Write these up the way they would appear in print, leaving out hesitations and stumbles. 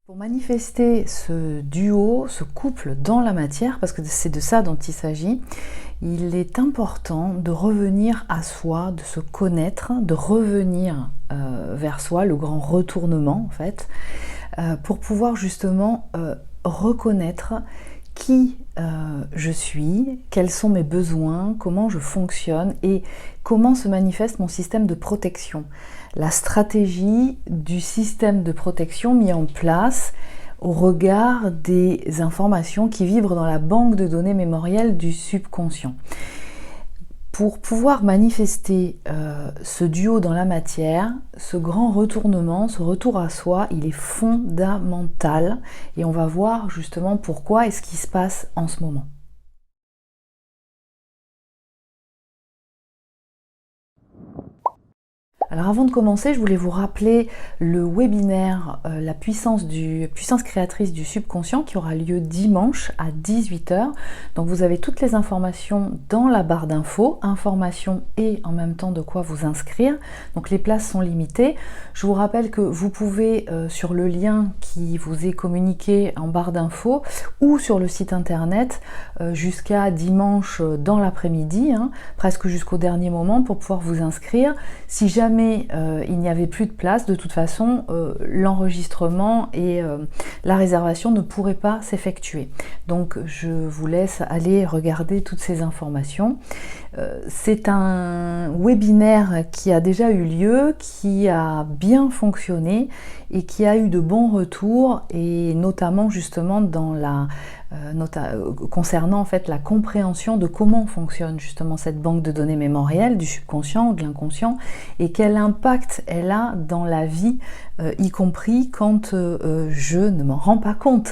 Pour manifester ce duo, ce couple dans la matière, parce que c'est de ça dont il s'agit, il est important de revenir à soi, de se connaître, de revenir vers soi, le grand retournement en fait, pour pouvoir justement reconnaître qui je suis, quels sont mes besoins, comment je fonctionne et comment se manifeste mon système de protection. La stratégie du système de protection mis en place au regard des informations qui vibrent dans la banque de données mémorielles du subconscient. Pour pouvoir manifester ce duo dans la matière, ce grand retournement, ce retour à soi, il est fondamental et on va voir justement pourquoi et ce qui se passe en ce moment. Alors avant de commencer, je voulais vous rappeler le webinaire la puissance créatrice du subconscient qui aura lieu dimanche à 18 h. Donc vous avez toutes les informations dans la barre d'infos, informations et en même temps de quoi vous inscrire. Donc les places sont limitées. Je vous rappelle que vous pouvez sur le lien qui vous est communiqué en barre d'infos ou sur le site internet jusqu'à dimanche dans l'après-midi, presque jusqu'au dernier moment pour pouvoir vous inscrire. Si jamais il n'y avait plus de place, de toute façon l'enregistrement et la réservation ne pourraient pas s'effectuer. Donc je vous laisse aller regarder toutes ces informations. C'est un webinaire qui a déjà eu lieu, qui a bien fonctionné et qui a eu de bons retours, et notamment justement dans concernant en fait la compréhension de comment fonctionne justement cette banque de données mémorielles du subconscient ou de l'inconscient et quel impact elle a dans la vie, y compris quand je ne m'en rends pas compte,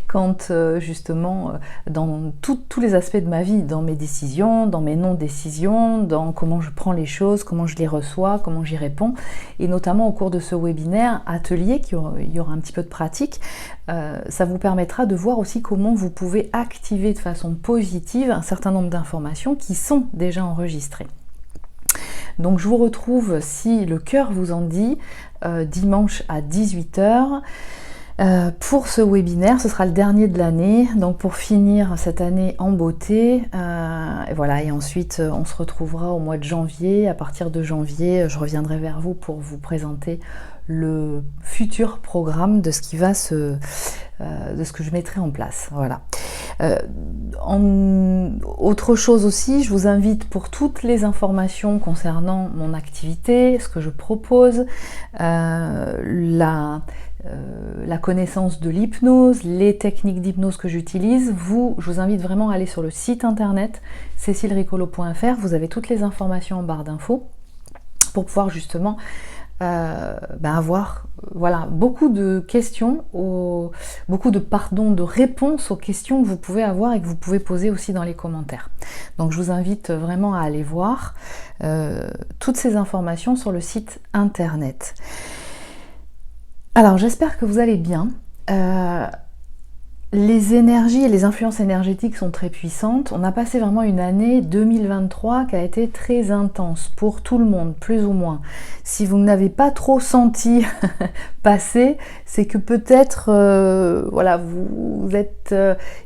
quand justement dans tous les aspects de ma vie, dans mes décisions, dans mes non-décisions, dans comment je prends les choses, comment je les reçois, comment j'y réponds, et notamment au cours de ce webinaire atelier, il y aura un petit peu de pratique, ça vous permettra de voir aussi comment vous pouvez activer de façon positive un certain nombre d'informations qui sont déjà enregistrées. Donc je vous retrouve, si le cœur vous en dit, dimanche à 18 h. Pour ce webinaire, ce sera le dernier de l'année, donc pour finir cette année en beauté, et voilà, et ensuite on se retrouvera au mois de janvier. À partir de janvier, je reviendrai vers vous pour vous présenter le futur programme de ce qui va de ce que je mettrai en place. Voilà. Autre chose aussi, je vous invite pour toutes les informations concernant mon activité, ce que je propose, la connaissance de l'hypnose, les techniques d'hypnose que j'utilise, je vous invite vraiment à aller sur le site internet cecilricolo.fr. Vous avez toutes les informations en barre d'infos pour pouvoir justement avoir beaucoup de questions, de réponses aux questions que vous pouvez avoir et que vous pouvez poser aussi dans les commentaires. Donc je vous invite vraiment à aller voir toutes ces informations sur le site internet. Alors j'espère que vous allez bien. Les énergies et les influences énergétiques sont très puissantes. On a passé vraiment une année 2023 qui a été très intense pour tout le monde, plus ou moins. Si vous n'avez pas trop senti passer, c'est que peut-être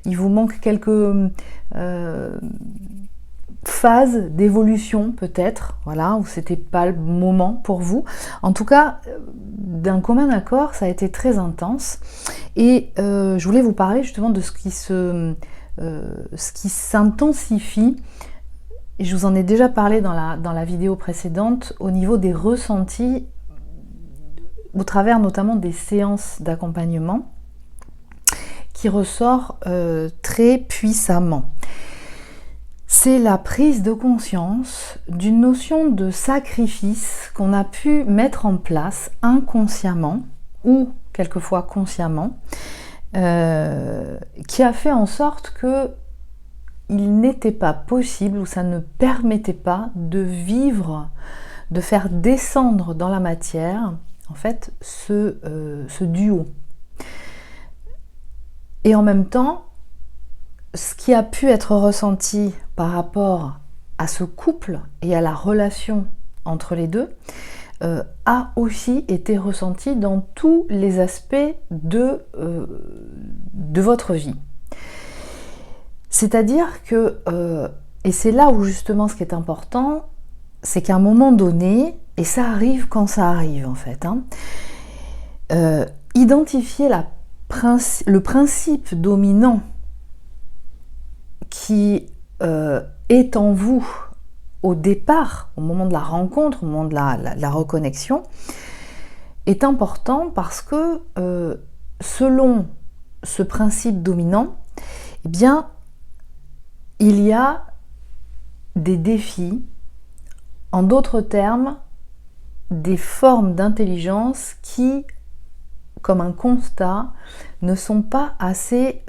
il vous manque quelques phase d'évolution peut-être, où c'était pas le moment pour vous. En tout cas, d'un commun accord, ça a été très intense. Et je voulais vous parler justement de ce qui s'intensifie. Et je vous en ai déjà parlé dans la vidéo précédente, au niveau des ressentis, au travers notamment des séances d'accompagnement, qui ressort très puissamment. C'est la prise de conscience d'une notion de sacrifice qu'on a pu mettre en place inconsciemment ou quelquefois consciemment, qui a fait en sorte que il n'était pas possible ou ça ne permettait pas de vivre, de faire descendre dans la matière en fait ce duo. Et en même temps, ce qui a pu être ressenti par rapport à ce couple et à la relation entre les deux, a aussi été ressenti dans tous les aspects de votre vie. C'est-à-dire que, et c'est là où justement ce qui est important, c'est qu'à un moment donné, et ça arrive quand ça arrive en fait, identifier le principe dominant qui est en vous au départ, au moment de la rencontre, au moment de la reconnexion, est important parce que selon ce principe dominant, eh bien, il y a des défis, en d'autres termes, des formes d'intelligence qui, comme un constat, ne sont pas assez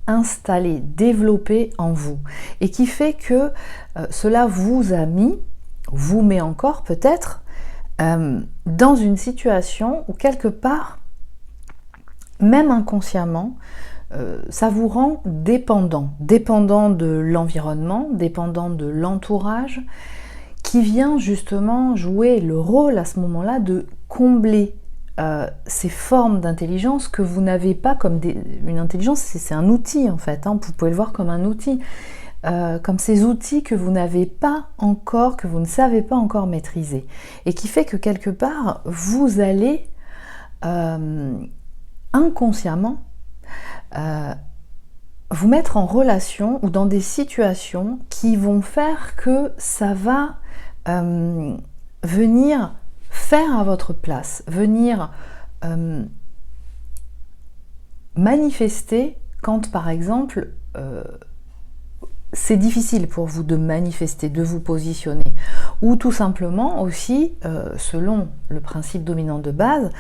installées, développées en vous. Et qui fait que cela vous a mis, vous met encore peut-être, dans une situation où quelque part, même inconsciemment, ça vous rend dépendant de l'environnement, dépendant de l'entourage, qui vient justement jouer le rôle à ce moment-là de combler ces formes d'intelligence que vous n'avez pas comme une intelligence, c'est un outil en fait, vous pouvez le voir comme un outil, comme ces outils que vous n'avez pas encore, que vous ne savez pas encore maîtriser, et qui fait que quelque part, vous allez inconsciemment vous mettre en relation ou dans des situations qui vont faire que ça va venir faire à votre place, venir manifester quand par exemple c'est difficile pour vous de manifester, de vous positionner, ou tout simplement aussi, selon le principe dominant de base,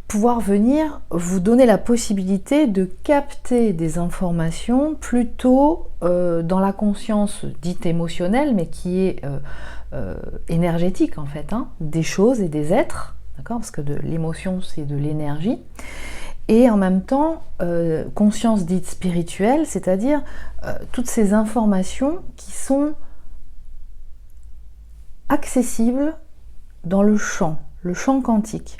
pouvoir venir vous donner la possibilité de capter des informations plutôt dans la conscience dite émotionnelle, mais qui est énergétique en fait, des choses et des êtres, d'accord, parce que l'émotion c'est de l'énergie, et en même temps conscience dite spirituelle, c'est-à-dire toutes ces informations qui sont accessibles dans le champ quantique,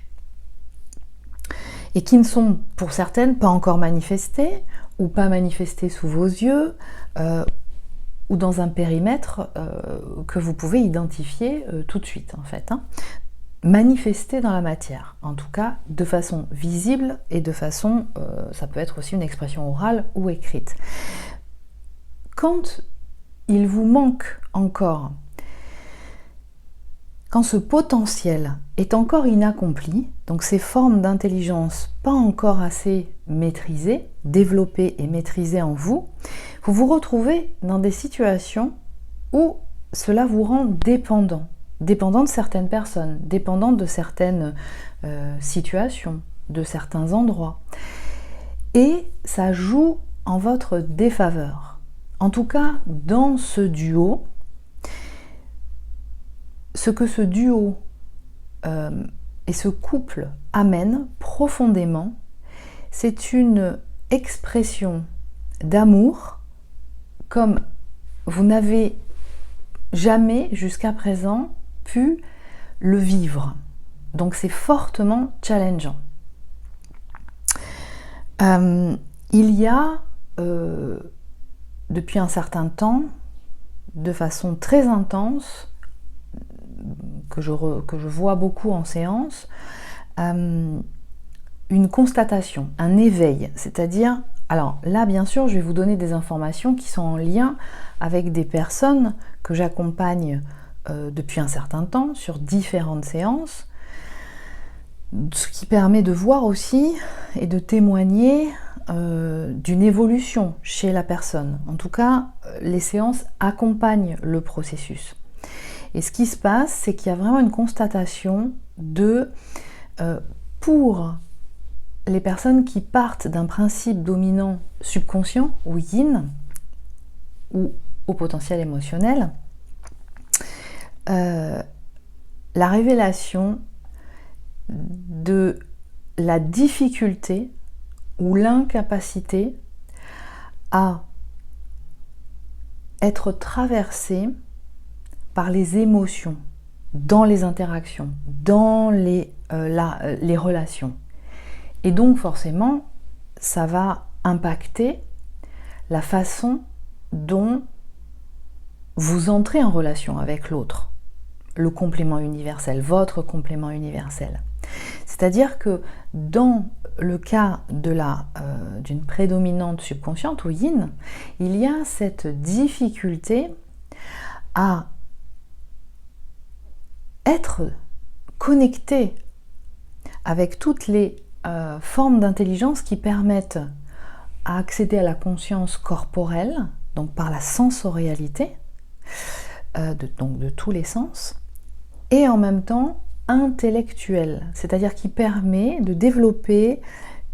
et qui ne sont pour certaines pas encore manifestées, ou pas manifestées sous vos yeux, ou dans un périmètre que vous pouvez identifier tout de suite en fait, manifestées dans la matière, en tout cas de façon visible et de façon, ça peut être aussi une expression orale ou écrite. Quand il vous manque encore, quand ce potentiel est encore inaccompli, donc ces formes d'intelligence pas encore assez maîtrisées, développées et maîtrisées en vous, vous vous retrouvez dans des situations où cela vous rend dépendant de certaines personnes, dépendant de certaines situations, de certains endroits. Et ça joue en votre défaveur. En tout cas, dans ce duo, ce que ce duo et ce couple amènent profondément, c'est une expression d'amour comme vous n'avez jamais jusqu'à présent pu le vivre. Donc c'est fortement challengeant. Il y a, depuis un certain temps, de façon très intense, que je vois beaucoup en séance, une constatation, un éveil, c'est-à-dire, alors là bien sûr je vais vous donner des informations qui sont en lien avec des personnes que j'accompagne depuis un certain temps sur différentes séances, ce qui permet de voir aussi et de témoigner d'une évolution chez la personne. En tout cas, les séances accompagnent le processus. Et ce qui se passe, c'est qu'il y a vraiment une constatation pour les personnes qui partent d'un principe dominant subconscient ou yin, ou au potentiel émotionnel, la révélation de la difficulté ou l'incapacité à être traversée par les émotions dans les interactions, dans les relations. Et donc forcément, ça va impacter la façon dont vous entrez en relation avec l'autre, le complément universel, votre complément universel. C'est-à-dire que dans le cas d'une prédominante subconsciente ou yin, il y a cette difficulté à être connecté avec toutes les formes d'intelligence qui permettent à accéder à la conscience corporelle, donc par la sensorialité, donc de tous les sens, et en même temps intellectuelle, c'est-à-dire qui permet de développer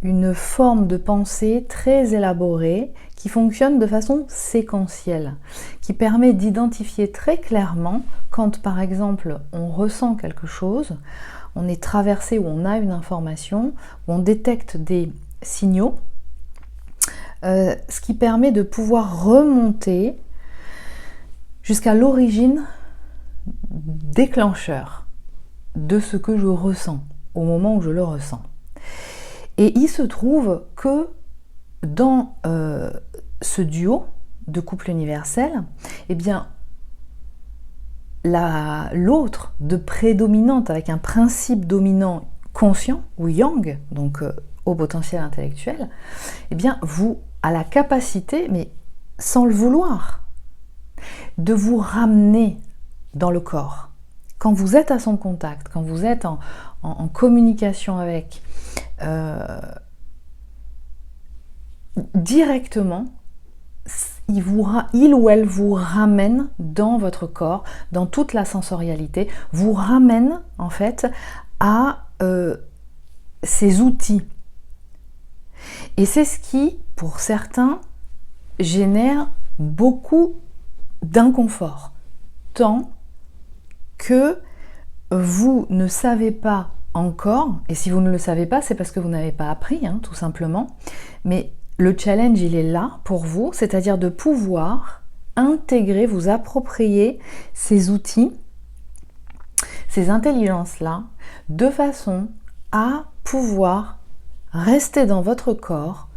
une forme de pensée très élaborée qui fonctionne de façon séquentielle, qui permet d'identifier très clairement quand par exemple on ressent quelque chose, on est traversé ou on a une information, ou on détecte des signaux, ce qui permet de pouvoir remonter jusqu'à l'origine déclencheur de ce que je ressens au moment où je le ressens. Et il se trouve que dans ce duo de couple universel, eh bien, l'autre de prédominante avec un principe dominant conscient ou yang, donc au potentiel intellectuel, eh bien, vous a la capacité, mais sans le vouloir, de vous ramener dans le corps. Quand vous êtes à son contact, quand vous êtes en communication avec, directement, il ou elle vous ramène dans votre corps, dans toute la sensorialité, vous ramène en fait à ces outils. Et c'est ce qui, pour certains, génère beaucoup d'inconfort, tant que vous ne savez pas encore, et si vous ne le savez pas, c'est parce que vous n'avez pas appris, hein, tout simplement, mais le challenge, il est là pour vous, c'est-à-dire de pouvoir intégrer, vous approprier ces outils, ces intelligences-là, de façon à pouvoir rester dans votre corps,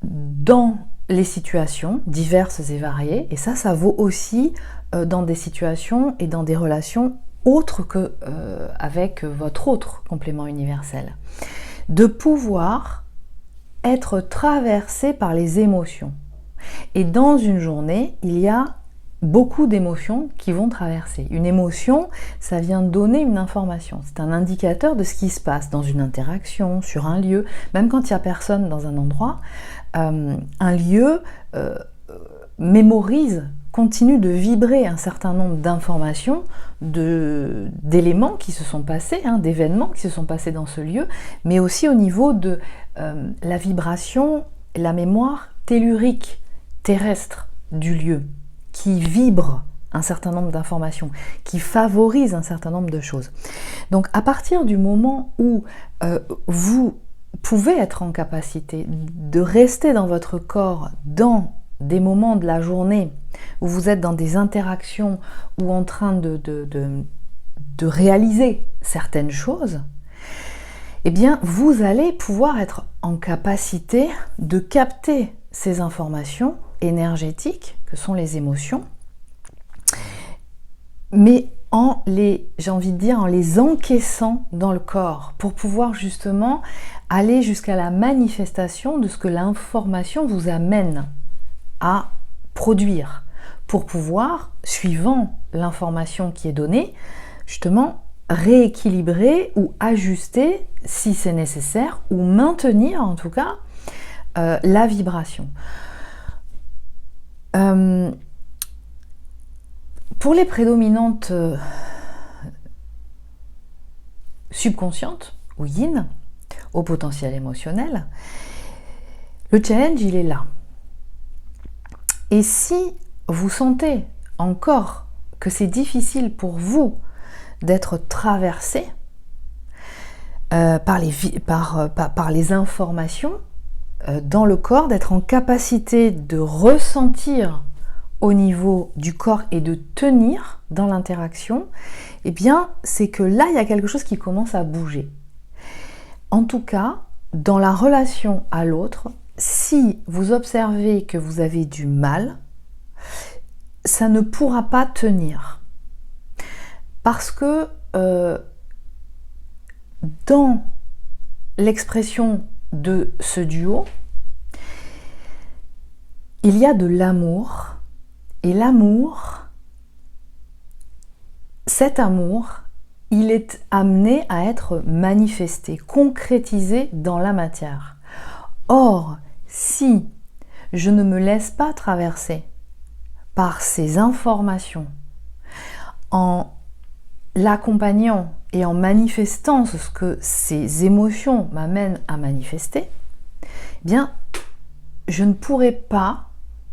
dans les situations diverses et variées, et ça vaut aussi dans des situations et dans des relations autres que avec votre autre complément universel. De pouvoir être traversé par les émotions. Et dans une journée, il y a beaucoup d'émotions qui vont traverser. Une émotion, ça vient donner une information. C'est un indicateur de ce qui se passe dans une interaction, sur un lieu, même quand il n'y a personne dans un endroit. Un lieu mémorise, continue de vibrer un certain nombre d'informations, d'éléments qui se sont passés, hein, d'événements qui se sont passés dans ce lieu, mais aussi au niveau de la vibration, la mémoire tellurique, terrestre du lieu, qui vibre un certain nombre d'informations, qui favorise un certain nombre de choses. Donc à partir du moment où vous pouvez être en capacité de rester dans votre corps dans des moments de la journée où vous êtes dans des interactions ou en train de réaliser certaines choses, eh bien vous allez pouvoir être en capacité de capter ces informations énergétiques que sont les émotions, mais en les encaissant dans le corps pour pouvoir justement aller jusqu'à la manifestation de ce que l'information vous amène à produire, pour pouvoir, suivant l'information qui est donnée, justement rééquilibrer ou ajuster si c'est nécessaire, ou maintenir en tout cas la vibration. Pour les prédominantes subconscientes ou yin, au potentiel émotionnel, le challenge il est là. Et si vous sentez encore que c'est difficile pour vous d'être traversé par les informations dans le corps, d'être en capacité de ressentir au niveau du corps et de tenir dans l'interaction, eh bien, c'est que là, il y a quelque chose qui commence à bouger. En tout cas, dans la relation à l'autre, si vous observez que vous avez du mal, ça ne pourra pas tenir. Parce que dans l'expression de ce duo, il y a de l'amour. Et l'amour, cet amour, il est amené à être manifesté, concrétisé dans la matière. Or, si je ne me laisse pas traverser par ces informations, en l'accompagnant et en manifestant ce que ces émotions m'amènent à manifester, eh bien, je ne pourrai pas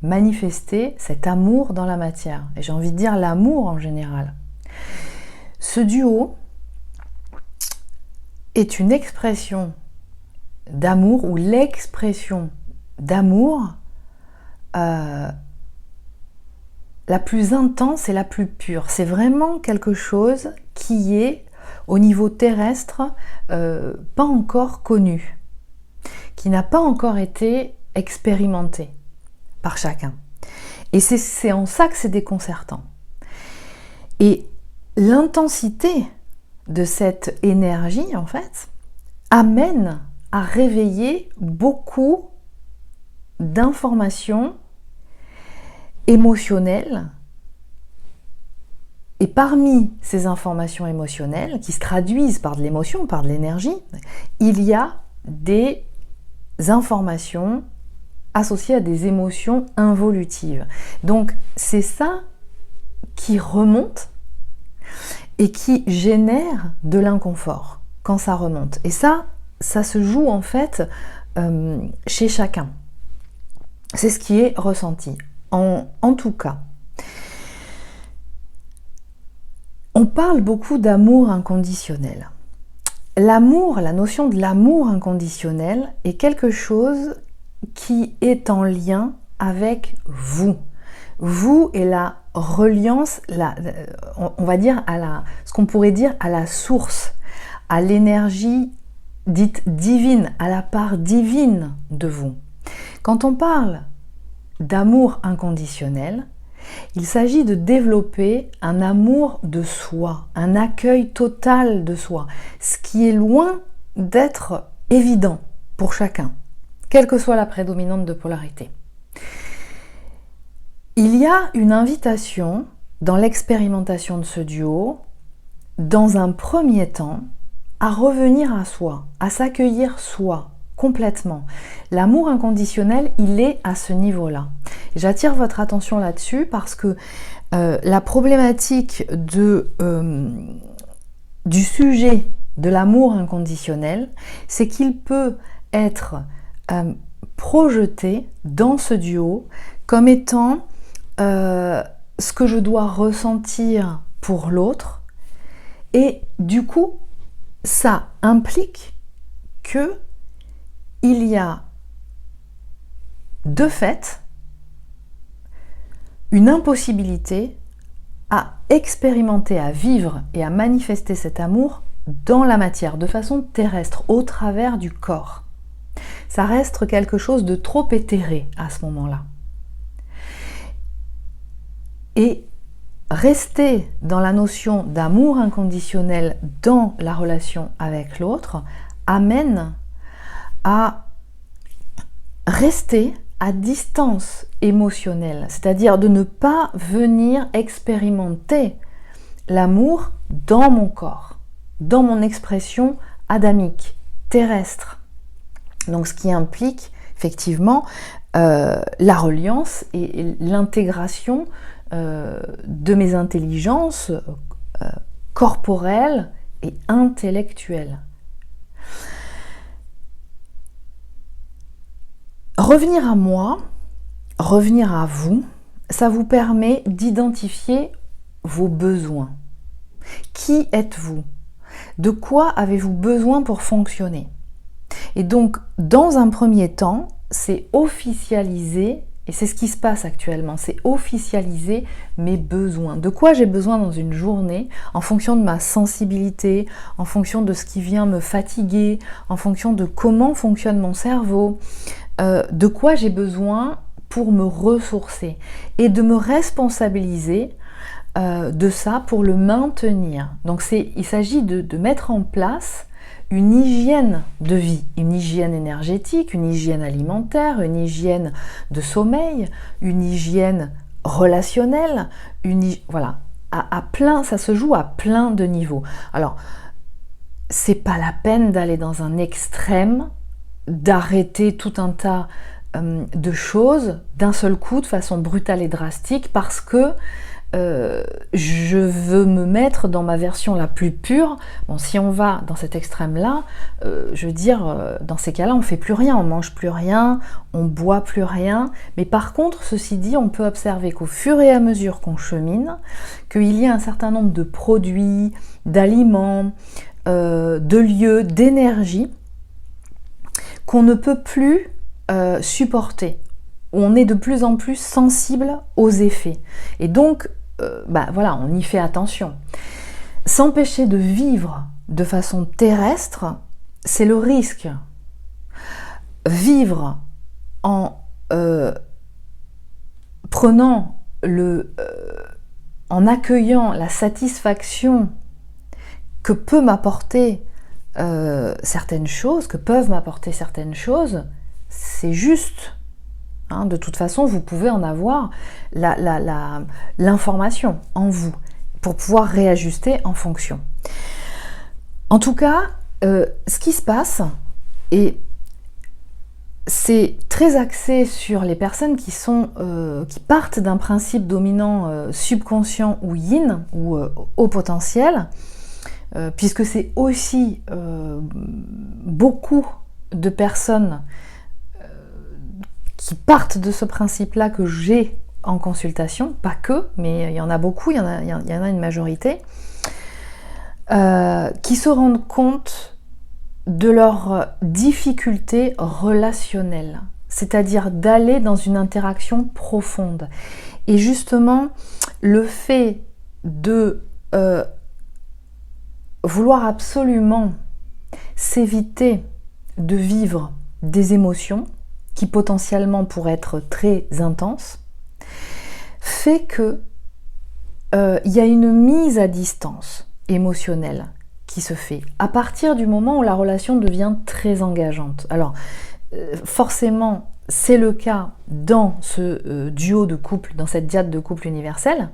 manifester cet amour dans la matière. Et j'ai envie de dire l'amour en général. Ce duo est une expression d'amour ou l'expression d'amour la plus intense et la plus pure. C'est vraiment quelque chose qui est au niveau terrestre pas encore connu, qui n'a pas encore été expérimenté par chacun. Et c'est en ça que c'est déconcertant. Et l'intensité de cette énergie, en fait, amène à réveiller beaucoup d'informations émotionnelles. Et parmi ces informations émotionnelles, qui se traduisent par de l'émotion, par de l'énergie, il y a des informations associées à des émotions involutives. Donc c'est ça qui remonte et qui génère de l'inconfort quand ça remonte. Et ça se joue en fait chez chacun. C'est ce qui est ressenti. En tout cas, on parle beaucoup d'amour inconditionnel. L'amour, la notion de l'amour inconditionnel est quelque chose qui est en lien avec vous. Vous et la reliance, on va dire ce qu'on pourrait dire à la source, à l'énergie dite divine, à la part divine de vous. Quand on parle d'amour inconditionnel, il s'agit de développer un amour de soi, un accueil total de soi, ce qui est loin d'être évident pour chacun, quelle que soit la prédominante de polarité. Il y a une invitation dans l'expérimentation de ce duo, dans un premier temps, à revenir à soi, à s'accueillir soi complètement. L'amour inconditionnel, il est à ce niveau-là. J'attire votre attention là-dessus parce que la problématique du sujet de l'amour inconditionnel, c'est qu'il peut être projeté dans ce duo comme étant ce que je dois ressentir pour l'autre, et du coup ça implique que il y a de fait une impossibilité à expérimenter, à vivre et à manifester cet amour dans la matière, de façon terrestre, au travers du corps. Ça reste quelque chose de trop éthéré à ce moment-là. Et rester dans la notion d'amour inconditionnel dans la relation avec l'autre amène à rester à distance émotionnelle, c'est-à-dire de ne pas venir expérimenter l'amour dans mon corps, dans mon expression adamique, terrestre. Donc ce qui implique effectivement la reliance et l'intégration de mes intelligences corporelles et intellectuelles. Revenir à moi, revenir à vous, ça vous permet d'identifier vos besoins. Qui êtes-vous? De quoi avez-vous besoin pour fonctionner? Et donc, dans un premier temps, c'est officialiser Et c'est ce qui se passe actuellement, c'est officialiser mes besoins. De quoi j'ai besoin dans une journée, en fonction de ma sensibilité, en fonction de ce qui vient me fatiguer, en fonction de comment fonctionne mon cerveau, de quoi j'ai besoin pour me ressourcer et de me responsabiliser de ça pour le maintenir. Donc il s'agit de mettre en place une hygiène de vie, une hygiène énergétique, une hygiène alimentaire, une hygiène de sommeil, une hygiène relationnelle, voilà, à plein, ça se joue à plein de niveaux. Alors, c'est pas la peine d'aller dans un extrême, d'arrêter tout un tas de choses d'un seul coup, de façon brutale et drastique, parce que je veux me mettre dans ma version la plus pure. Bon, si on va dans cet extrême-là, je veux dire, dans ces cas-là, on fait plus rien, on mange plus rien, on boit plus rien. Mais par contre, ceci dit, on peut observer qu'au fur et à mesure qu'on chemine, qu'il y a un certain nombre de produits, d'aliments, de lieux, d'énergie qu'on ne peut plus supporter. On est de plus en plus sensible aux effets. Et donc, voilà, on y fait attention. S'empêcher de vivre de façon terrestre, c'est le risque. Vivre en en accueillant la satisfaction que peut m'apporter certaines choses, que peuvent m'apporter certaines choses, c'est juste. De toute façon, vous pouvez en avoir l'information en vous pour pouvoir réajuster en fonction. En tout cas, ce qui se passe, et c'est très axé sur les personnes qui partent d'un principe dominant subconscient ou yin, ou haut potentiel, puisque c'est aussi beaucoup de personnes qui partent de ce principe-là que j'ai en consultation, pas que, mais il y en a beaucoup, il y en a une majorité, qui se rendent compte de leurs difficultés relationnelles, c'est-à-dire d'aller dans une interaction profonde. Et justement, le fait de vouloir absolument s'éviter de vivre des émotions, qui potentiellement pourraient être très intenses, fait que y a une mise à distance émotionnelle qui se fait à partir du moment où la relation devient très engageante. Alors, forcément, c'est le cas dans ce duo de couple, dans cette diade de couple universelle,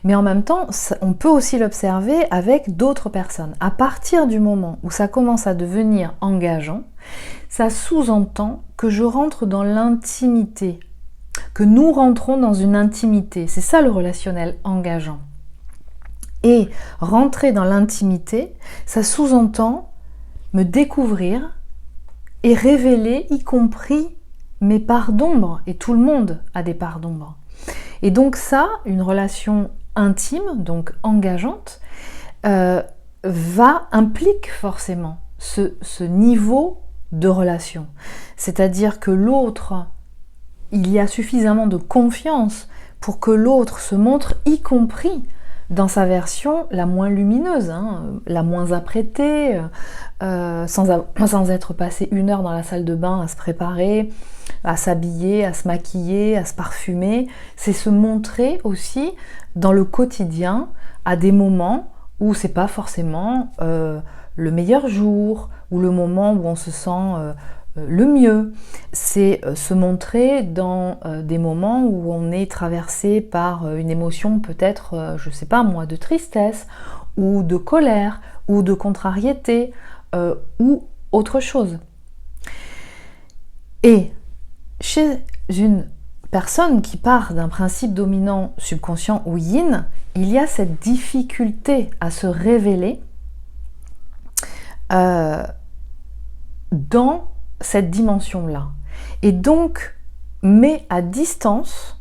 mais en même temps, on peut aussi l'observer avec d'autres personnes. À partir du moment où ça commence à devenir engageant, ça sous-entend que je rentre dans l'intimité, que nous rentrons dans une intimité. C'est ça le relationnel engageant. Et rentrer dans l'intimité, ça sous-entend me découvrir et révéler, y compris mes parts d'ombre. Et tout le monde a des parts d'ombre. Et donc ça, une relation intime, donc engageante, implique forcément ce niveau de relation. C'est-à-dire que l'autre, il y a suffisamment de confiance pour que l'autre se montre, y compris dans sa version la moins lumineuse, la moins apprêtée, sans être passé 1 heure dans la salle de bain à se préparer, à s'habiller, à se maquiller, à se parfumer. C'est se montrer aussi dans le quotidien à des moments où c'est pas forcément le meilleur jour ou le moment où on se sent le mieux. C'est se montrer dans des moments où on est traversé par une émotion peut-être, je sais pas moi, de tristesse ou de colère ou de contrariété ou autre chose. Et chez une personne qui part d'un principe dominant subconscient ou yin, il y a cette difficulté à se révéler dans cette dimension-là. Et donc, met à distance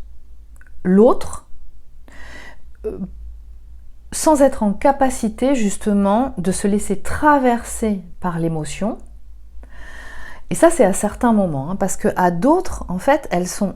l'autre sans être en capacité justement de se laisser traverser par l'émotion. Et ça, c'est à certains moments, parce qu'à d'autres, en fait, elles sont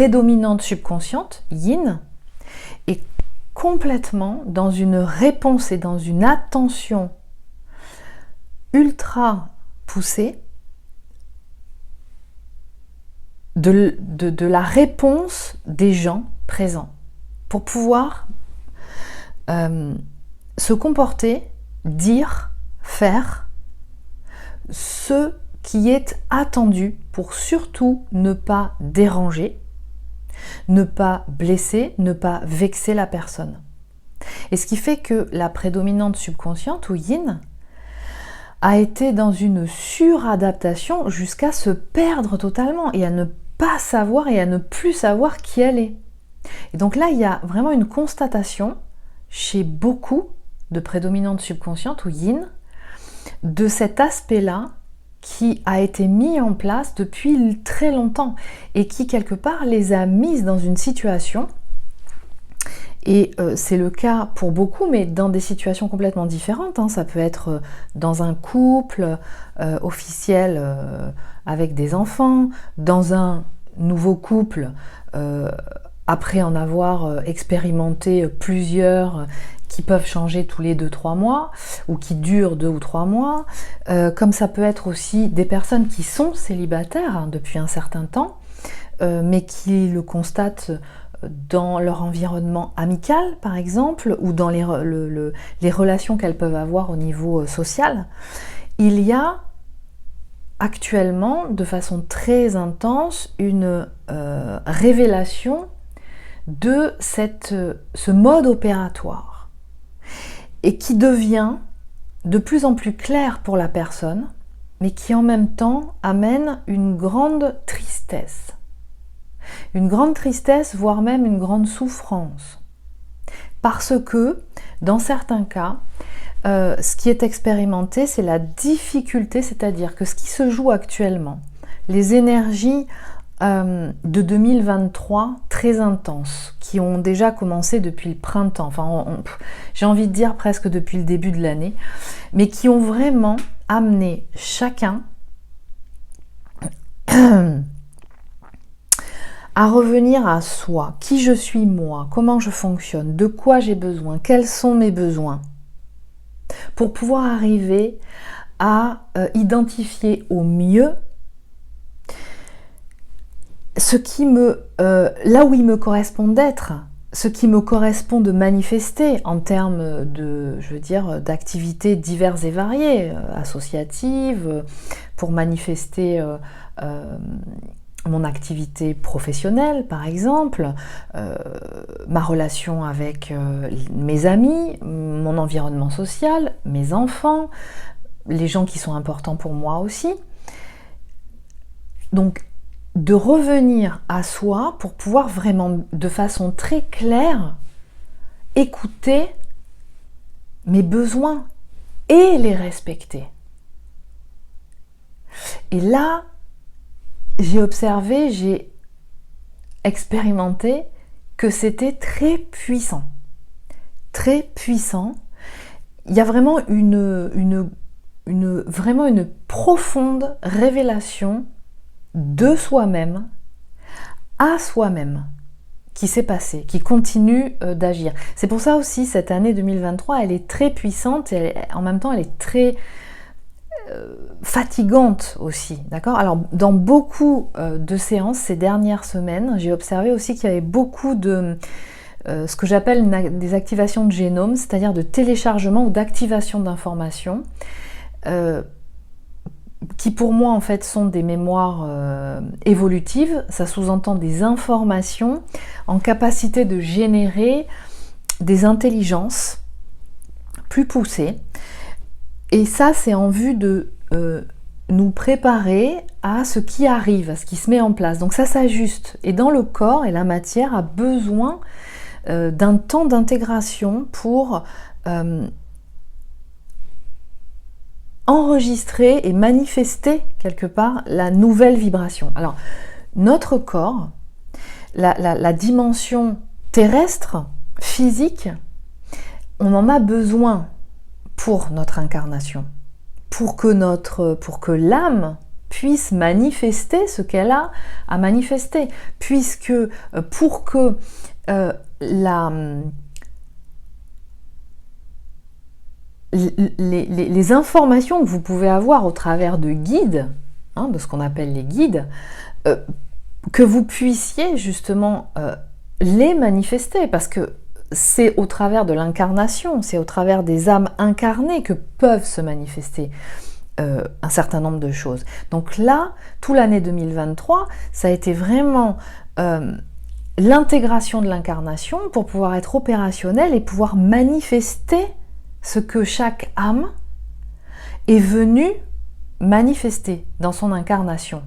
prédominante subconsciente, yin, est complètement dans une réponse et dans une attention ultra poussée de la réponse des gens présents pour pouvoir se comporter, dire, faire ce qui est attendu pour surtout ne pas déranger, ne pas blesser, ne pas vexer la personne. Et ce qui fait que la prédominante subconsciente ou yin a été dans une suradaptation jusqu'à se perdre totalement et à ne pas savoir et à ne plus savoir qui elle est. Et donc là, il y a vraiment une constatation chez beaucoup de prédominantes subconscientes ou yin de cet aspect-là qui a été mis en place depuis très longtemps et qui quelque part les a mises dans une situation, et c'est le cas pour beaucoup, mais dans des situations complètement différentes, hein. Ça peut être dans un couple officiel avec des enfants, dans un nouveau couple après en avoir expérimenté plusieurs qui peuvent changer tous les 2-3 mois ou qui durent 2 ou 3 mois, comme ça peut être aussi des personnes qui sont célibataires hein, depuis un certain temps, mais qui le constatent dans leur environnement amical par exemple, ou dans les relations qu'elles peuvent avoir au niveau social. Il y a actuellement, de façon très intense, une révélation de ce mode opératoire et qui devient de plus en plus clair pour la personne, mais qui en même temps amène une grande tristesse. Une grande tristesse, voire même une grande souffrance. Parce que, dans certains cas, ce qui est expérimenté, c'est la difficulté, c'est-à-dire que ce qui se joue actuellement, les énergies de 2023 très intenses, qui ont déjà commencé depuis le printemps, enfin j'ai envie de dire presque depuis le début de l'année, mais qui ont vraiment amené chacun à revenir à soi, qui je suis moi, comment je fonctionne, de quoi j'ai besoin, quels sont mes besoins, pour pouvoir arriver à identifier au mieux ce qui là où il me correspond d'être, ce qui me correspond de manifester en termes de, je veux dire, d'activités diverses et variées, associatives, pour manifester mon activité professionnelle par exemple, ma relation avec mes amis, mon environnement social, mes enfants, les gens qui sont importants pour moi aussi. Donc de revenir à soi pour pouvoir vraiment de façon très claire écouter mes besoins et les respecter. Et là, j'ai observé, j'ai expérimenté que c'était très puissant. Très puissant. Il y a vraiment vraiment une profonde révélation de soi-même à soi-même qui s'est passée, qui continue d'agir. C'est pour ça aussi cette année 2023, elle est très puissante et en même temps elle est très fatigante aussi, d'accord? Alors dans beaucoup de séances ces dernières semaines, j'ai observé aussi qu'il y avait beaucoup de ce que j'appelle des activations de génome, c'est-à-dire de téléchargement ou d'activation d'informations qui pour moi en fait sont des mémoires évolutives. Ça sous-entend des informations en capacité de générer des intelligences plus poussées. Et ça, c'est en vue de nous préparer à ce qui arrive, à ce qui se met en place. Donc ça s'ajuste. Et dans le corps, et la matière a besoin d'un temps d'intégration pour enregistrer et manifester quelque part la nouvelle vibration. Alors, notre corps, la dimension terrestre, physique, on en a besoin pour notre incarnation, pour que l'âme puisse manifester ce qu'elle a à manifester, puisque pour que les informations que vous pouvez avoir au travers de guides, de ce qu'on appelle les guides, que vous puissiez justement les manifester, parce que c'est au travers de l'incarnation, c'est au travers des âmes incarnées que peuvent se manifester un certain nombre de choses. Donc là, toute l'année 2023, ça a été vraiment l'intégration de l'incarnation pour pouvoir être opérationnel et pouvoir manifester ce que chaque âme est venue manifester dans son incarnation.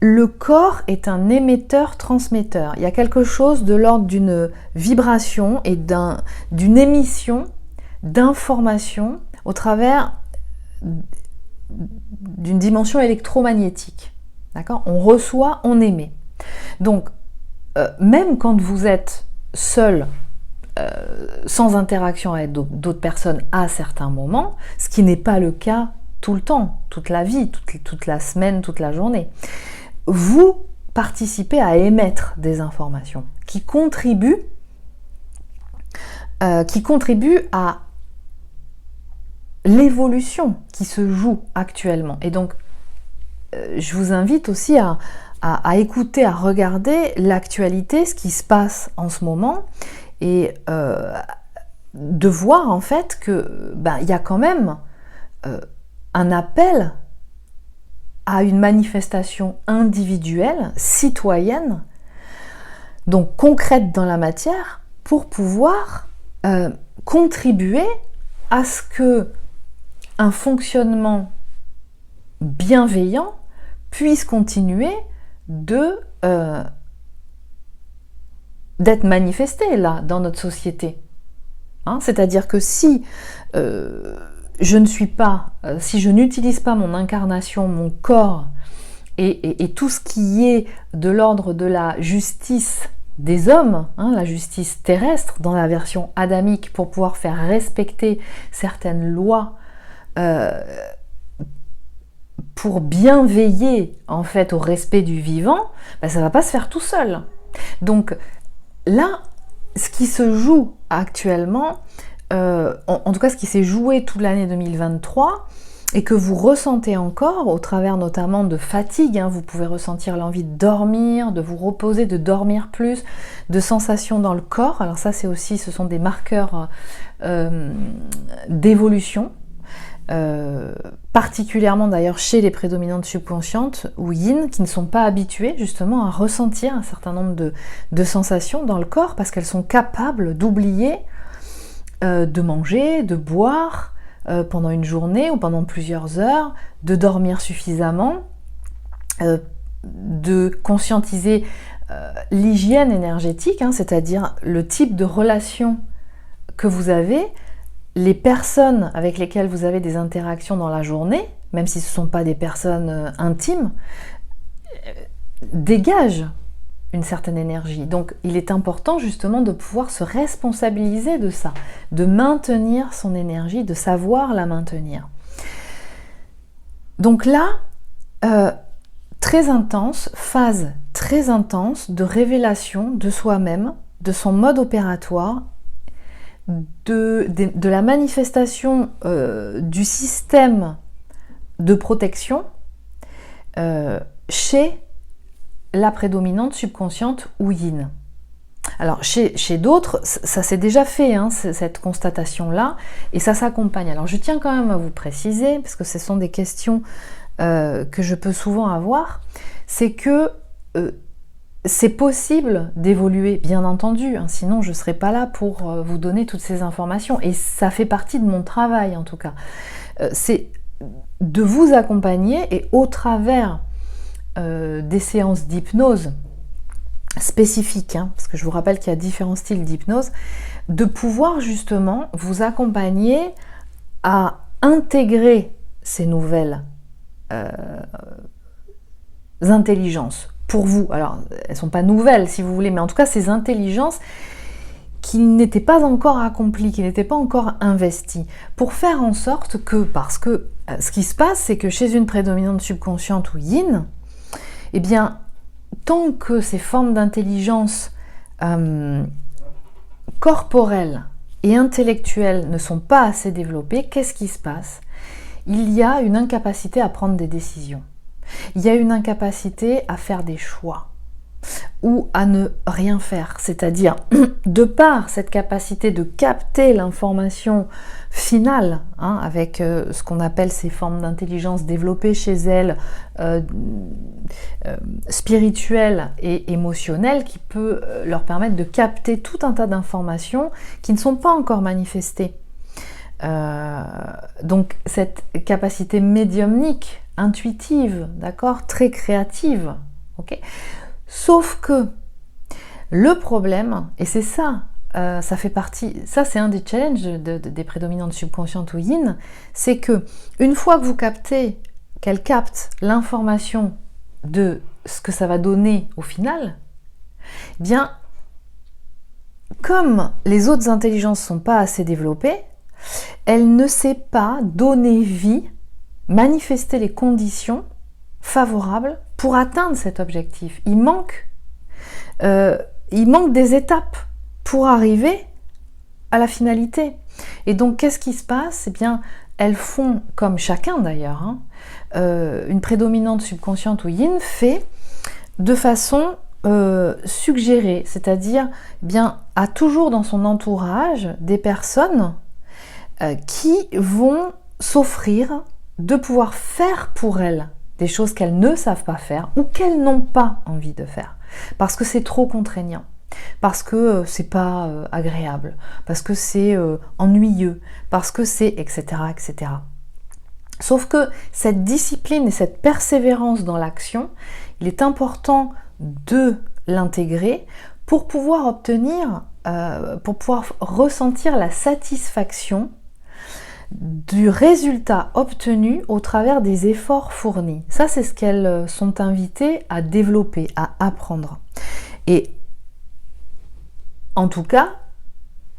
Le corps est un émetteur-transmetteur. Il y a quelque chose de l'ordre d'une vibration et d'une émission d'informations au travers d'une dimension électromagnétique. D'accord ? On reçoit, on émet. Donc, même quand vous êtes seul, sans interaction avec d'autres personnes à certains moments, ce qui n'est pas le cas tout le temps, toute la vie, toute la semaine, toute la journée, vous participez à émettre des informations qui contribuent à l'évolution qui se joue actuellement. Et donc, je vous invite aussi à écouter, à regarder l'actualité, ce qui se passe en ce moment, et de voir en fait que il y a quand même un appel à une manifestation individuelle, citoyenne, donc concrète dans la matière, pour pouvoir contribuer à ce que un fonctionnement bienveillant puisse continuer d'être manifesté là dans notre société. C'est-à-dire que si je n'utilise pas mon incarnation, mon corps et tout ce qui est de l'ordre de la justice des hommes, la justice terrestre dans la version adamique, pour pouvoir faire respecter certaines lois, pour bien veiller en fait au respect du vivant, ça ne va pas se faire tout seul. Donc là, ce qui se joue actuellement, en tout cas ce qui s'est joué toute l'année 2023, et que vous ressentez encore au travers notamment de fatigue, vous pouvez ressentir l'envie de dormir, de vous reposer, de dormir plus, de sensations dans le corps. Alors ça, ce sont des marqueurs d'évolution, particulièrement d'ailleurs chez les prédominantes subconscientes ou yin, qui ne sont pas habituées justement à ressentir un certain nombre de sensations dans le corps, parce qu'elles sont capables d'oublier de manger, de boire pendant une journée ou pendant plusieurs heures, de dormir suffisamment, de conscientiser l'hygiène énergétique, c'est-à-dire le type de relation que vous avez, les personnes avec lesquelles vous avez des interactions dans la journée, même si ce ne sont pas des personnes intimes, dégagent une certaine énergie. Donc il est important justement de pouvoir se responsabiliser de ça, de maintenir son énergie, de savoir la maintenir. Donc là, très intense, phase très intense de révélation de soi-même, de son mode opératoire, de la manifestation du système de protection chez la prédominante subconsciente ou yin. Alors chez d'autres, ça s'est déjà fait, cette constatation-là, et ça s'accompagne. Alors je tiens quand même à vous préciser, parce que ce sont des questions que je peux souvent avoir, c'est que c'est possible d'évoluer, bien entendu, sinon je ne serais pas là pour vous donner toutes ces informations, et ça fait partie de mon travail en tout cas. C'est de vous accompagner, et au travers des séances d'hypnose spécifiques, parce que je vous rappelle qu'il y a différents styles d'hypnose, de pouvoir justement vous accompagner à intégrer ces nouvelles intelligences pour vous. Alors, elles ne sont pas nouvelles si vous voulez, mais en tout cas ces intelligences qui n'était pas encore accompli, qui n'était pas encore investi, pour faire en sorte que, parce que ce qui se passe, c'est que chez une prédominante subconsciente ou yin, eh bien, tant que ces formes d'intelligence corporelles et intellectuelles ne sont pas assez développées, qu'est-ce qui se passe? Il y a une incapacité à prendre des décisions. Il y a une incapacité à faire des choix ou à ne rien faire, c'est-à-dire de par cette capacité de capter l'information finale, avec ce qu'on appelle ces formes d'intelligence développées chez elles, spirituelles et émotionnelles, qui peut leur permettre de capter tout un tas d'informations qui ne sont pas encore manifestées. Donc cette capacité médiumnique, intuitive, d'accord, très créative, ok. Sauf que le problème, et c'est ça, ça fait partie, ça c'est un des challenges des prédominantes subconscientes ou yin, c'est que une fois que vous captez, qu'elle capte l'information de ce que ça va donner au final, eh bien, comme les autres intelligences ne sont pas assez développées, elle ne sait pas donner vie, manifester les conditions favorables pour atteindre cet objectif. Il manque des étapes pour arriver à la finalité. Et donc, qu'est-ce qui se passe? Eh bien, elles font, comme chacun d'ailleurs, une prédominante subconsciente ou yin fait de façon suggérée, c'est-à-dire eh bien, a toujours dans son entourage des personnes qui vont s'offrir de pouvoir faire pour elles des choses qu'elles ne savent pas faire ou qu'elles n'ont pas envie de faire, parce que c'est trop contraignant, parce que c'est pas agréable, parce que c'est ennuyeux, parce que c'est etc., etc. Sauf que cette discipline et cette persévérance dans l'action, il est important de l'intégrer pour pouvoir obtenir, pour pouvoir ressentir la satisfaction du résultat obtenu au travers des efforts fournis. Ça, c'est ce qu'elles sont invitées à développer, à apprendre. Et en tout cas,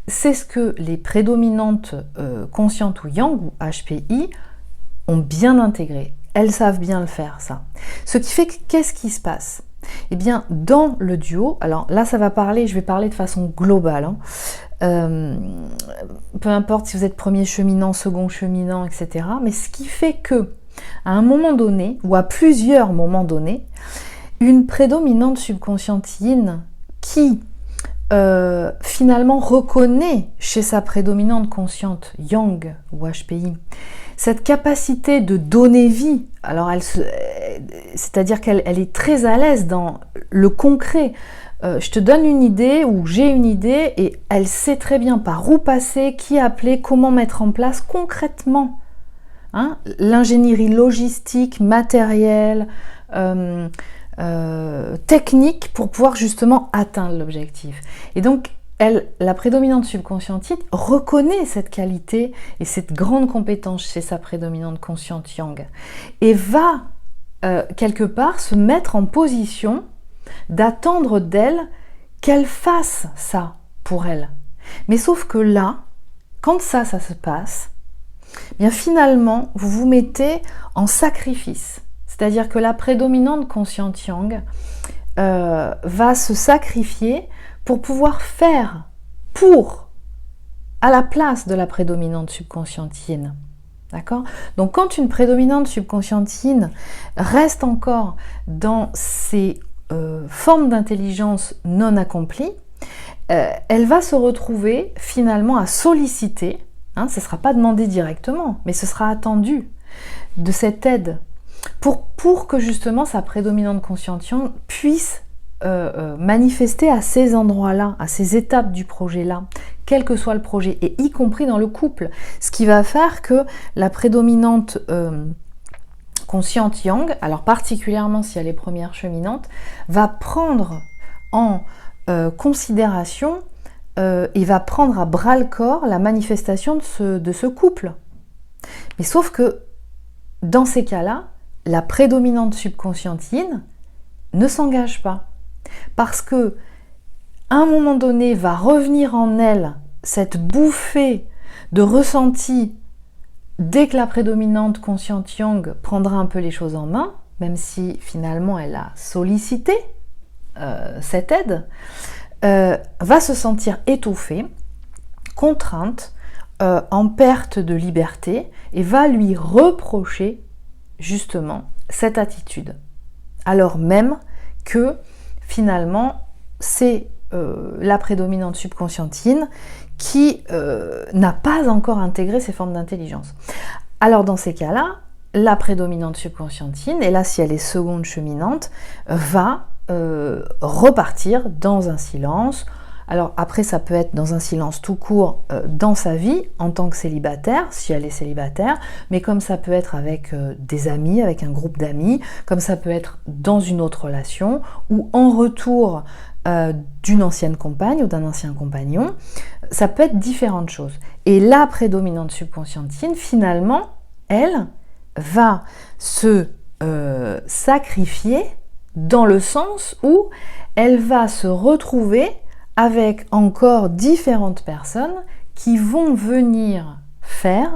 c'est ce que les prédominantes conscientes ou yang ou HPI ont bien intégré. Elles savent bien le faire, ça. Ce qui fait que, qu'est-ce qui se passe? Eh bien, dans le duo, alors là, je vais parler de façon globale, peu importe si vous êtes premier cheminant, second cheminant, etc. Mais ce qui fait que, à un moment donné, ou à plusieurs moments donnés, une prédominante subconsciente yin qui finalement reconnaît chez sa prédominante consciente yang ou HPI cette capacité de donner vie, alors c'est-à-dire qu'elle est très à l'aise dans le concret. Je te donne une idée ou j'ai une idée et elle sait très bien par où passer, qui appeler, comment mettre en place concrètement l'ingénierie logistique, matérielle, technique pour pouvoir justement atteindre l'objectif. Et donc, la prédominante subconsciente reconnaît cette qualité et cette grande compétence chez sa prédominante consciente yang et va quelque part se mettre en position d'attendre d'elle qu'elle fasse ça pour elle. Mais sauf que là, quand ça se passe, bien finalement, vous vous mettez en sacrifice. C'est-à-dire que la prédominante consciente yang va se sacrifier pour pouvoir faire à la place de la prédominante subconsciente yin. D'accord? Donc quand une prédominante subconsciente yin reste encore dans ses formes d'intelligence non accomplies, elle va se retrouver finalement à solliciter, ce ne sera pas demandé directement, mais ce sera attendu de cette aide pour que justement sa prédominante consciente yang puisse manifester à ces endroits-là, à ces étapes du projet-là, quel que soit le projet, et y compris dans le couple. Ce qui va faire que la prédominante consciente yang, alors particulièrement si elle est première cheminante, va prendre en considération et va prendre à bras-le-corps la manifestation de ce couple. Mais sauf que dans ces cas-là, la prédominante subconsciente yin ne s'engage pas. Parce que à un moment donné, va revenir en elle cette bouffée de ressenti dès que la prédominante consciente yang prendra un peu les choses en main, même si finalement elle a sollicité cette aide, va se sentir étouffée, contrainte, en perte de liberté, et va lui reprocher justement cette attitude. Alors même que finalement c'est la prédominante subconscientine qui n'a pas encore intégré ces formes d'intelligence. Alors dans ces cas-là, la prédominante subconscientine, et là si elle est seconde cheminante, va repartir dans un silence. Alors après ça peut être dans un silence tout court dans sa vie en tant que célibataire, si elle est célibataire, mais comme ça peut être avec des amis, avec un groupe d'amis, comme ça peut être dans une autre relation, ou en retour d'une ancienne compagne ou d'un ancien compagnon, ça peut être différentes choses. Et la prédominante subconscientine, finalement, elle va se sacrifier dans le sens où elle va se retrouver avec encore différentes personnes qui vont venir faire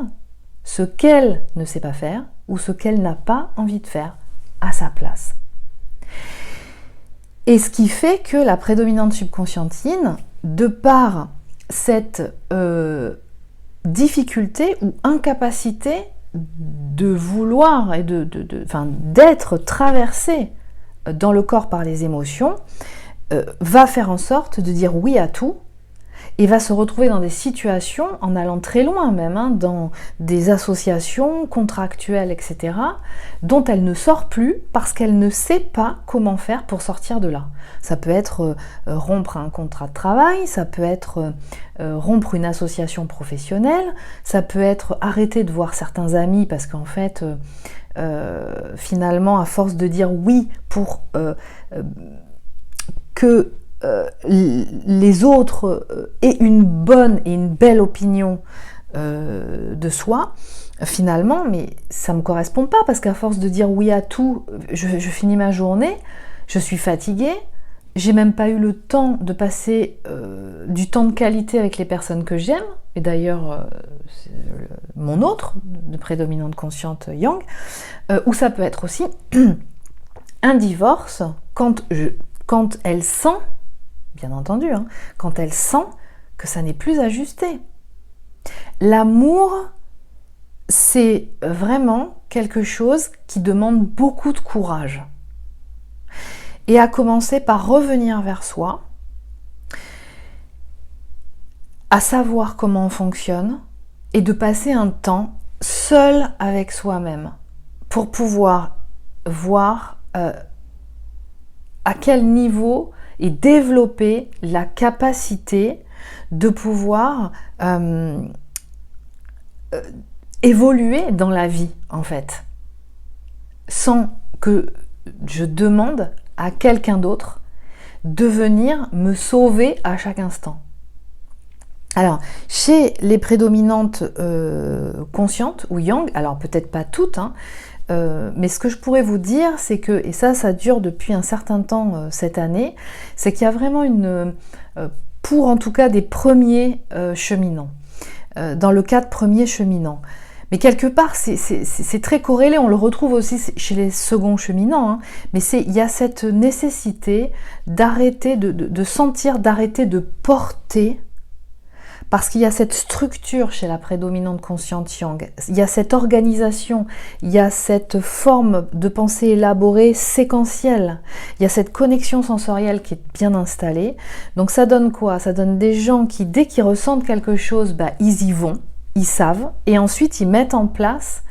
ce qu'elle ne sait pas faire ou ce qu'elle n'a pas envie de faire à sa place. Et ce qui fait que la prédominante subconscientine, de par cette difficulté ou incapacité de vouloir et d'être traversée dans le corps par les émotions, va faire en sorte de dire oui à tout et va se retrouver dans des situations, en allant très loin même, dans des associations contractuelles, etc., dont elle ne sort plus parce qu'elle ne sait pas comment faire pour sortir de là. Ça peut être rompre un contrat de travail, ça peut être rompre une association professionnelle, ça peut être arrêter de voir certains amis parce qu'en fait, finalement, à force de dire oui pour que les autres aient une bonne et une belle opinion de soi, finalement, mais ça ne me correspond pas, parce qu'à force de dire oui à tout, je finis ma journée, je suis fatiguée, j'ai même pas eu le temps de passer du temps de qualité avec les personnes que j'aime, et d'ailleurs, c'est mon autre, de prédominante consciente yang, ou ça peut être aussi un divorce quand elle sent, bien entendu, quand elle sent que ça n'est plus ajusté. L'amour, c'est vraiment quelque chose qui demande beaucoup de courage. Et à commencer par revenir vers soi, à savoir comment on fonctionne, et de passer un temps seul avec soi-même pour pouvoir voir à quel niveau et développer la capacité de pouvoir évoluer dans la vie, en fait, sans que je demande à quelqu'un d'autre de venir me sauver à chaque instant. Alors, chez les prédominantes conscientes ou yang, alors peut-être pas toutes, mais ce que je pourrais vous dire, c'est que, et ça dure depuis un certain temps cette année, c'est qu'il y a vraiment pour en tout cas des premiers cheminants, dans le cas de premiers cheminants. Mais quelque part, c'est très corrélé, on le retrouve aussi chez les seconds cheminants, mais il y a cette nécessité d'arrêter, de sentir, d'arrêter de porter, parce qu'il y a cette structure chez la prédominante consciente yang, il y a cette organisation, il y a cette forme de pensée élaborée, séquentielle, il y a cette connexion sensorielle qui est bien installée. Donc ça donne quoi? Ça donne des gens qui, dès qu'ils ressentent quelque chose, ils y vont, ils savent, et ensuite ils mettent en place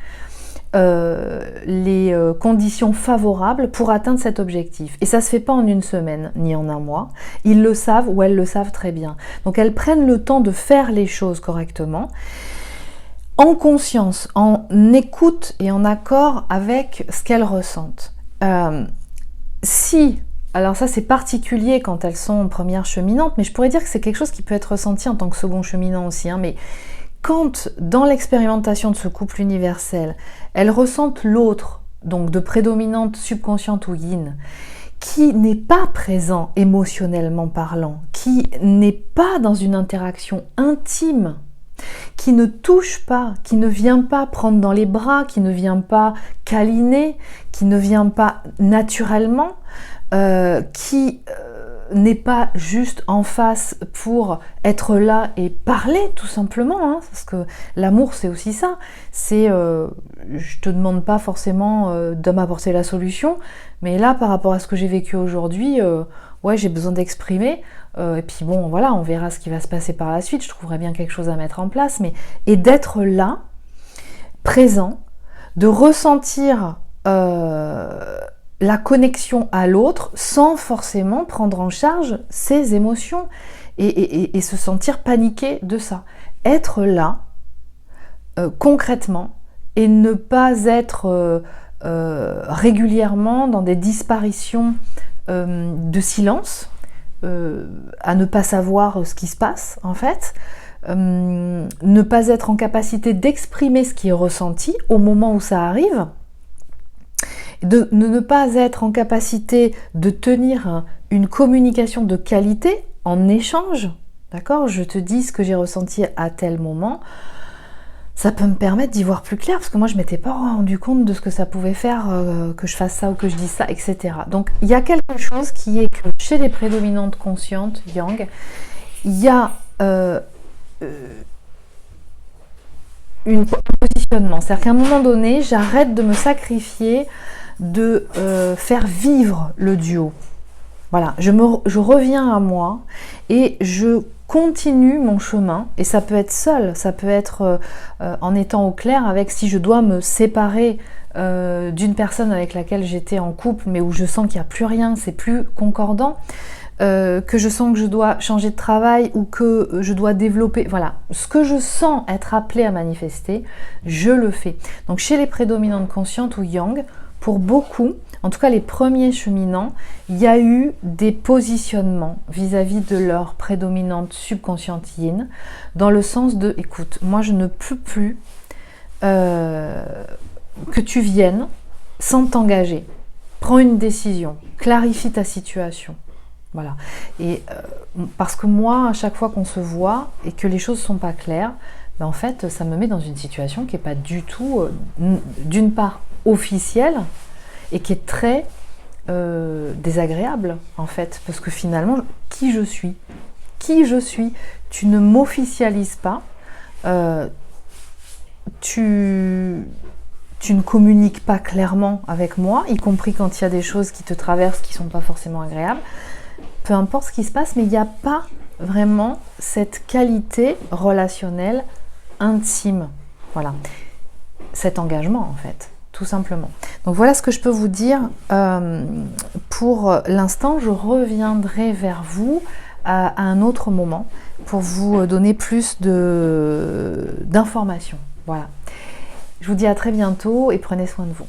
les conditions favorables pour atteindre cet objectif. Et ça se fait pas en une semaine, ni en un mois. Ils le savent ou elles le savent très bien. Donc elles prennent le temps de faire les choses correctement, en conscience, en écoute et en accord avec ce qu'elles ressentent. Alors ça c'est particulier quand elles sont premières cheminantes, mais je pourrais dire que c'est quelque chose qui peut être ressenti en tant que second cheminant aussi, mais quand, dans l'expérimentation de ce couple universel, elles ressentent l'autre, donc de prédominante subconsciente ou yin, qui n'est pas présent émotionnellement parlant, qui n'est pas dans une interaction intime, qui ne touche pas, qui ne vient pas prendre dans les bras, qui ne vient pas câliner, qui ne vient pas naturellement, qui n'est pas juste en face pour être là et parler tout simplement, hein, parce que l'amour c'est aussi ça, c'est je te demande pas forcément de m'apporter la solution, mais là par rapport à ce que j'ai vécu aujourd'hui, ouais, j'ai besoin d'exprimer, et puis bon voilà, on verra ce qui va se passer par la suite, je trouverai bien quelque chose à mettre en place, mais et d'être là, présent, de ressentir la connexion à l'autre sans forcément prendre en charge ses émotions et se sentir paniqué de ça. Être là, concrètement, et ne pas être régulièrement dans des disparitions de silence, à ne pas savoir ce qui se passe en fait, ne pas être en capacité d'exprimer ce qui est ressenti au moment où ça arrive, de ne pas être en capacité de tenir une communication de qualité en échange, d'accord? Je te dis ce que j'ai ressenti à tel moment, ça peut me permettre d'y voir plus clair, parce que moi je ne m'étais pas rendu compte de ce que ça pouvait faire, que je fasse ça ou que je dise ça, etc. Donc il y a quelque chose qui est que chez les prédominantes conscientes, Yang, il y a un positionnement, c'est-à-dire qu'à un moment donné, j'arrête de me sacrifier, de faire vivre le duo. Voilà, je reviens à moi et je continue mon chemin, et ça peut être seul, ça peut être en étant au clair avec, si je dois me séparer d'une personne avec laquelle j'étais en couple, mais où je sens qu'il n'y a plus rien, c'est plus concordant, que je sens que je dois changer de travail ou que je dois développer, voilà, ce que je sens être appelé à manifester, je le fais. Donc chez les prédominantes conscientes ou Yang, pour beaucoup, en tout cas les premiers cheminants, il y a eu des positionnements vis-à-vis de leur prédominante subconsciente yin, dans le sens de, écoute, moi je ne peux plus que tu viennes sans t'engager. Prends une décision, clarifie ta situation. Voilà. Et parce que moi, à chaque fois qu'on se voit et que les choses ne sont pas claires, ben en fait, ça me met dans une situation qui n'est pas du tout, d'une part, officielle, et qui est très désagréable, en fait, parce que finalement, qui je suis, tu ne m'officialises pas, tu ne communiques pas clairement avec moi, y compris quand il y a des choses qui te traversent qui ne sont pas forcément agréables, peu importe ce qui se passe, mais il n'y a pas vraiment cette qualité relationnelle intime, voilà, cet engagement en fait, tout simplement. Donc voilà ce que je peux vous dire pour l'instant. Je reviendrai vers vous à un autre moment pour vous donner plus d'informations. Voilà. Je vous dis à très bientôt et prenez soin de vous.